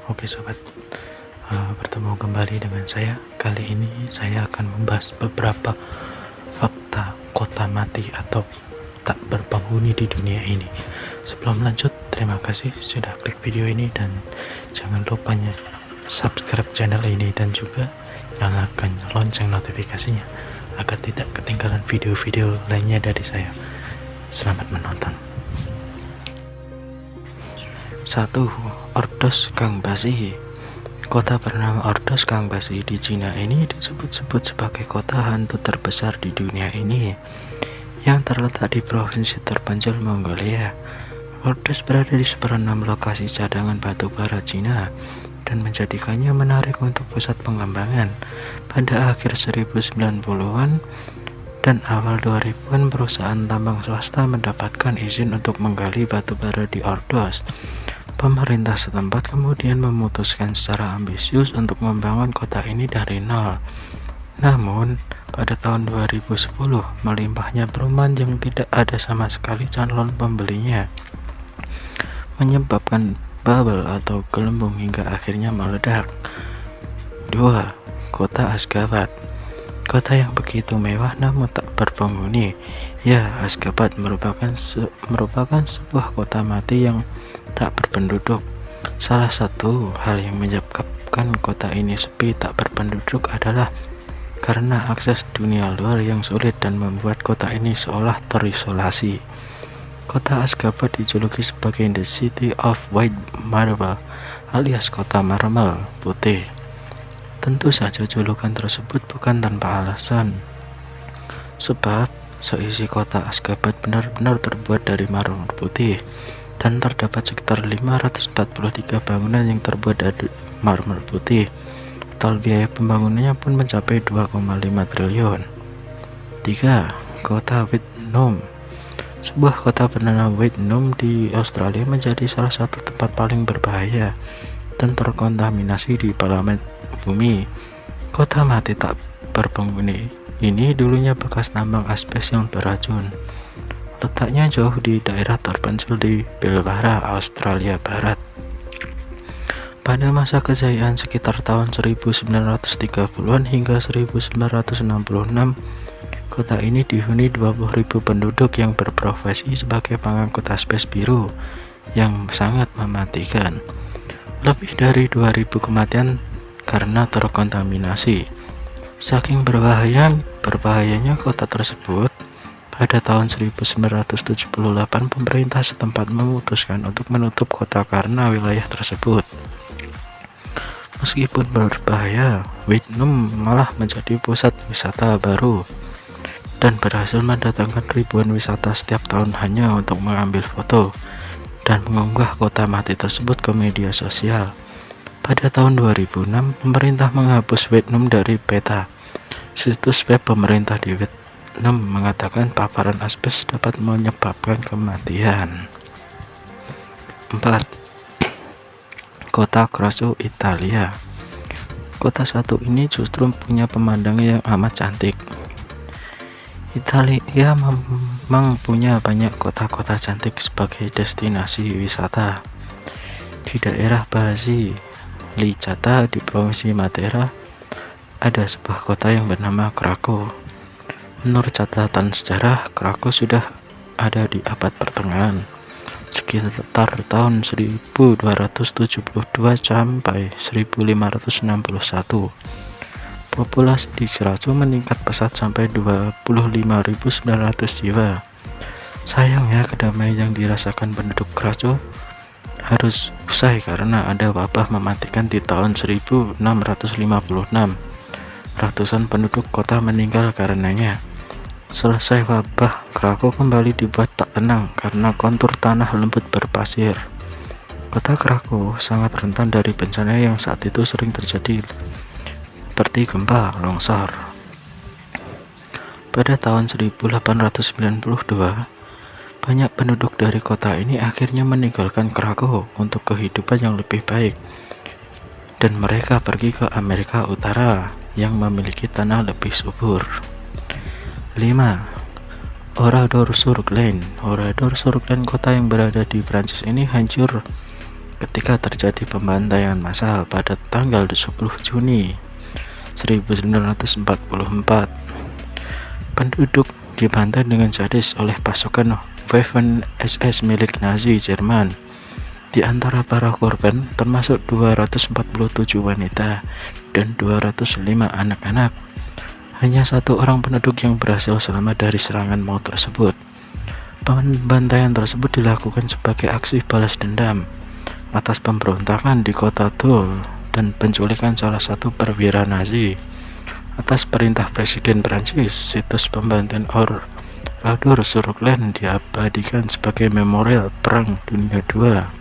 Oke sobat, bertemu kembali dengan saya. Kali ini saya akan membahas beberapa fakta kota mati atau tak berpenghuni di dunia ini. Sebelum lanjut, terima kasih sudah klik video ini dan jangan lupa subscribe channel ini dan juga nyalakan lonceng notifikasinya agar tidak ketinggalan video-video lainnya dari saya. Selamat menonton. 1. Ordos Gangbasi. Kota bernama Ordos Gangbasi di Cina ini disebut-sebut sebagai kota hantu terbesar di dunia ini yang terletak di provinsi terpencil Mongolia. Ordos berada di seperenam lokasi cadangan batu bara Cina dan menjadikannya menarik untuk pusat pengembangan. Pada akhir 1990-an dan awal 2000-an, perusahaan tambang swasta mendapatkan izin untuk menggali batu bara di Ordos. Pemerintah setempat kemudian memutuskan secara ambisius untuk membangun kota ini dari nol. Namun, pada tahun 2010, melimpahnya perumahan yang tidak ada sama sekali calon pembelinya, menyebabkan bubble atau gelembung hingga akhirnya meledak. 2. Kota Askabad. Kota yang begitu mewah namun tak berpenghuni. Ya, Askabad merupakan sebuah kota mati yang tak berpenduduk. Salah satu hal yang menyebabkan kota ini sepi tak berpenduduk adalah karena akses dunia luar yang sulit dan membuat kota ini seolah terisolasi. Kota Askabad dijuluki sebagai The City of White Marble alias kota marmer putih. Tentu saja julukan tersebut bukan tanpa alasan, sebab seisi kota Askabad benar-benar terbuat dari marmer putih dan terdapat sekitar 543 bangunan yang terbuat dari marmer putih. Total biaya pembangunannya pun mencapai 2,5 triliun. 3. Kota Wittenoom. Sebuah kota bernama Wittenoom di Australia menjadi salah satu tempat paling berbahaya dan terkontaminasi di planet bumi. Kota mati tak berpenghuni ini dulunya bekas tambang asbes yang beracun. Letaknya jauh di daerah terpencil di Pilbara, Australia Barat. Pada masa kejayaan sekitar tahun 1930-an hingga 1966, kota ini dihuni 20.000 penduduk yang berprofesi sebagai pengangkut asbes biru yang sangat mematikan. Lebih dari 2.000 kematian karena terkontaminasi. Saking berbahayanya kota tersebut, pada tahun 1978 pemerintah setempat memutuskan untuk menutup kota karena wilayah tersebut. Meskipun berbahaya, Wittenoom malah menjadi pusat wisata baru dan berhasil mendatangkan ribuan wisata setiap tahun hanya untuk mengambil foto dan mengunggah kota mati tersebut ke media sosial. Pada tahun 2006, pemerintah menghapus Wittenoom dari peta. Situs web pemerintah di Wittenoom mengatakan paparan asbes dapat menyebabkan kematian. 4. Kota Krasu, Italia. Kota satu ini justru punya pemandangan yang amat cantik. Italia memang punya banyak kota-kota cantik sebagai destinasi wisata. Di daerah Basilicata di provinsi Matera ada sebuah kota yang bernama Krakow. Menurut catatan sejarah, Krakow sudah ada di abad pertengahan, sekitar tahun 1272 sampai 1561. Populasi di Krakow meningkat pesat sampai 25.900 jiwa. Sayangnya, kedamaian yang dirasakan penduduk Krakow harus usai karena ada wabah mematikan di tahun 1656. Ratusan penduduk kota meninggal karenanya. Selesai wabah, Krakow kembali dibuat tak tenang karena kontur tanah lembut berpasir. Kota Krakow sangat rentan dari bencana yang saat itu sering terjadi, seperti gempa, longsor. Pada tahun 1892, banyak penduduk dari kota ini akhirnya meninggalkan Krakow untuk kehidupan yang lebih baik, dan mereka pergi ke Amerika Utara yang memiliki tanah lebih subur. 5. Oradour-sur-Glane. Oradour-sur-Glane, kota yang berada di Prancis ini hancur ketika terjadi pembantaian massal pada tanggal 10 Juni 1944. Penduduk dibantai dengan sadis oleh pasukan Waffen SS milik Nazi Jerman. Di antara para korban termasuk 247 wanita dan 205 anak-anak. Hanya satu orang penduduk yang berhasil selamat dari serangan maut tersebut. Pembantaian tersebut dilakukan sebagai aksi balas dendam atas pemberontakan di kota Dole dan penculikan salah satu perwira Nazi. Atas perintah Presiden Prancis, situs pembantaian Oradour-sur-Glane diabadikan sebagai memorial Perang Dunia II.